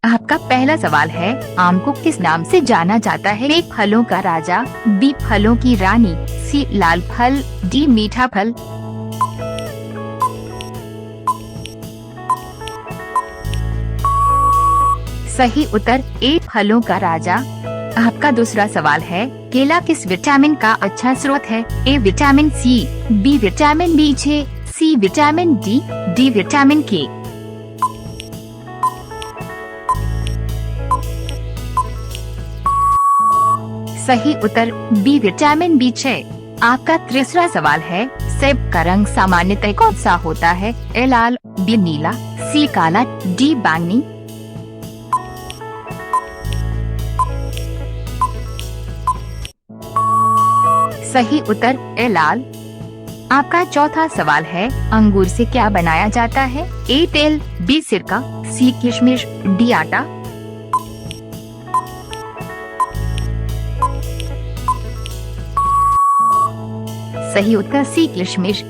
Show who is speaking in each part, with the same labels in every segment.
Speaker 1: आपका पहला सवाल है, आम को किस नाम से जाना जाता है? ए फलों का राजा, बी फलों की रानी, सी लाल फल, डी मीठा फल। सही उत्तर ए फलों का राजा। आपका दूसरा सवाल है, केला किस विटामिन का अच्छा स्रोत है? A vitamin C, B vitamin बी6, C vitamin D, D vitamin K. सही उत्तर बी विटामिन बी6। आपका तीसरा सवाल है, सेब का रंग सामान्यतः कौन सा होता है? ए लाल, बी नीला, सी काला, डी बैंगनी। सही उत्तर ए लाल। आपका चौथा सवाल है, अंगूर से क्या बनाया जाता है? ए तेल, बी सिरका, सी किशमिश, डी आटा। सही उत्तर सी किशमिश।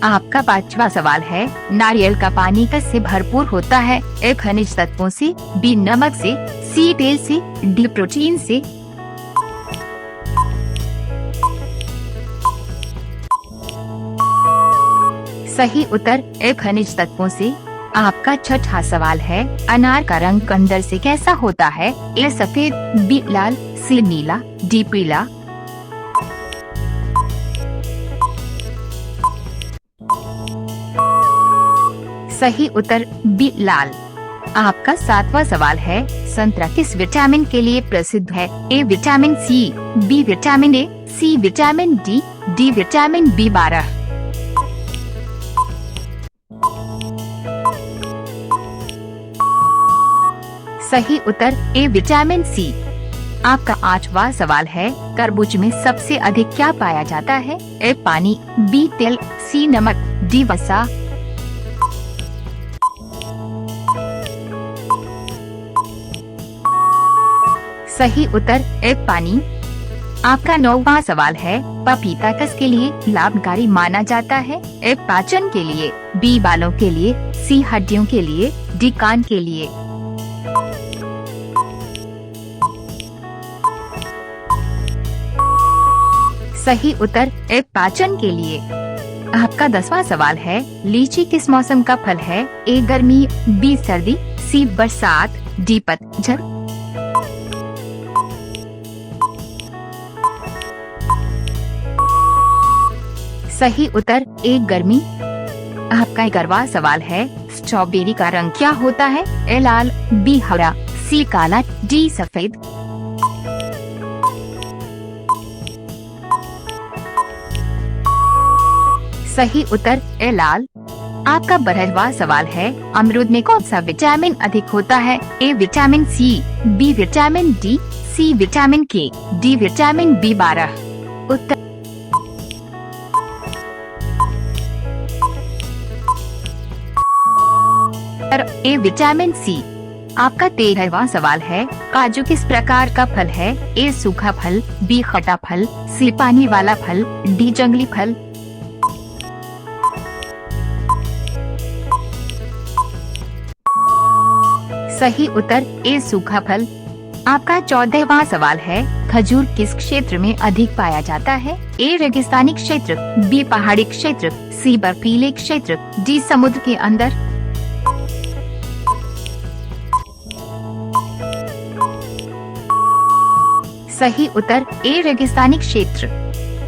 Speaker 1: आपका पांचवा सवाल है, नारियल का पानी किससे भरपूर होता है? ए खनिज तत्वों से, बी नमक से, सी तेल से, डी प्रोटीन से। सही उत्तर ए खनिज तत्वों से। आपका छठा सवाल है, अनार का रंग अंदर से कैसा होता है? ए सफेद, बी लाल, सी नीला, डी पीला। सही उत्तर बी लाल। आपका सातवां सवाल है, संतरा किस विटामिन के लिए प्रसिद्ध है? A vitamin C, B vitamin A, C vitamin D, D vitamin बी12। सही उत्तर ए विटामिन सी। आपका आठवां सवाल है, तरबूज में सबसे अधिक क्या पाया जाता है? ए पानी, बी तेल, सी नमक, डी वसा। सही उत्तर ए पानी। आपका नौवां सवाल है, पपीता किसके लिए लाभकारी माना जाता है? ए पाचन के लिए, बी बालों के लिए, सी हड्डियों के लिए, डी कान के लिए। सही उत्तर ए पाचन के लिए। आपका 10वां सवाल है, लीची किस मौसम का फल है? ए गर्मी, बी सर्दी, सी बरसात, डी पतझड़। सही उत्तर ए गर्मी। आपका 11वां सवाल है, स्ट्रॉबेरी का रंग क्या होता है? ए लाल, बी हरा, सी काला, डी सफेद। सही उत्तर ए लाल। आपका 12वां सवाल है, अमरूद में कौन सा विटामिन अधिक होता है? A vitamin C, B vitamin D, C vitamin K, D vitamin बी12। उत्तर ए विटामिन सी। आपका 13वां सवाल है, काजू किस प्रकार का फल है? ए सूखा फल, बी खट्टा फल, सी पानी वाला फल, डी जंगली फल। सही उत्तर ए सूखा फल। आपका 14वां सवाल है, खजूर किस क्षेत्र में अधिक पाया जाता है? ए रेगिस्तानी क्षेत्र, बी पहाड़ी क्षेत्र, सी बर्फीले क्षेत्र, डी समुद्र के अंदर। सही उत्तर ए रेगिस्तानी क्षेत्र।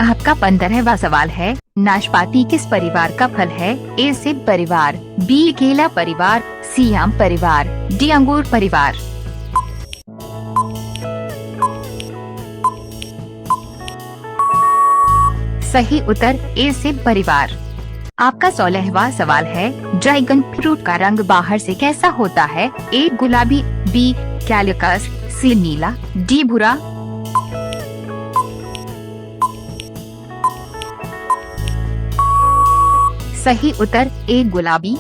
Speaker 1: आपका 15वां सवाल है, नाशपाती किस परिवार का फल है? ए सेब परिवार, बी केला परिवार, सी आम परिवार, डी अंगूर परिवार। सही उत्तर ए सेब परिवार। आपका 16वां सवाल है, ड्रैगन फ्रूट का रंग बाहर से कैसा होता है? ए गुलाबी, बी कैलिकस, सी नीला, डी भूरा। सही उत्तर ए गुलाबी।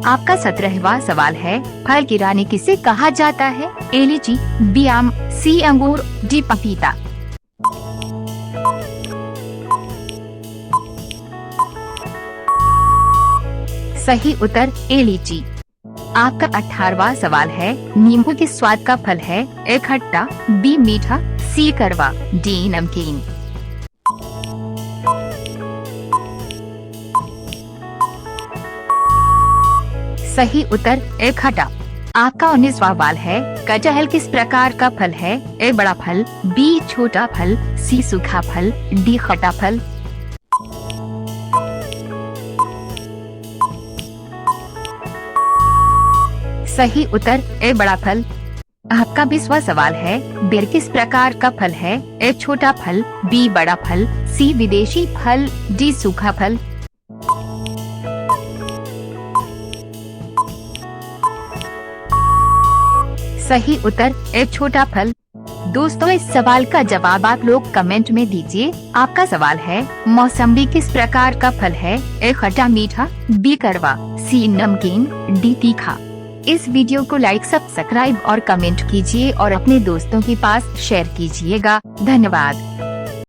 Speaker 1: आपका 17वां सवाल है, फल की रानी किसे कहा जाता है? ए लीची, बी आम, सी अंगूर, डी पपीता। सही उत्तर ए लीची। आपका 18वां सवाल है, नींबू किस स्वाद का फल है? ए खट्टा, बी मीठा, सी कड़वा, डी नमकीन। सही उत्तर ए खट्टा। आपका 19वां सवाल है, कटहल किस प्रकार का फल है? ए बड़ा फल, बी छोटा फल, सी सूखा फल, डी खट्टा फल। सही उत्तर ए बड़ा फल। आपका 20वां सवाल है, बेर किस प्रकार का फल है? ए छोटा फल, बी बड़ा फल, सी विदेशी फल, डी सूखा फल। सही उत्तर ए छोटा फल। दोस्तों, इस सवाल का जवाब आप लोग कमेंट में दीजिए। आपका सवाल है, मौसम्बी किस प्रकार का फल है? ए खट्टा मीठा, बी कड़वा, सी नमकीन, डी तीखा। इस वीडियो को लाइक, सब्सक्राइब और कमेंट कीजिए और अपने दोस्तों के पास शेयर कीजिएगा। धन्यवाद।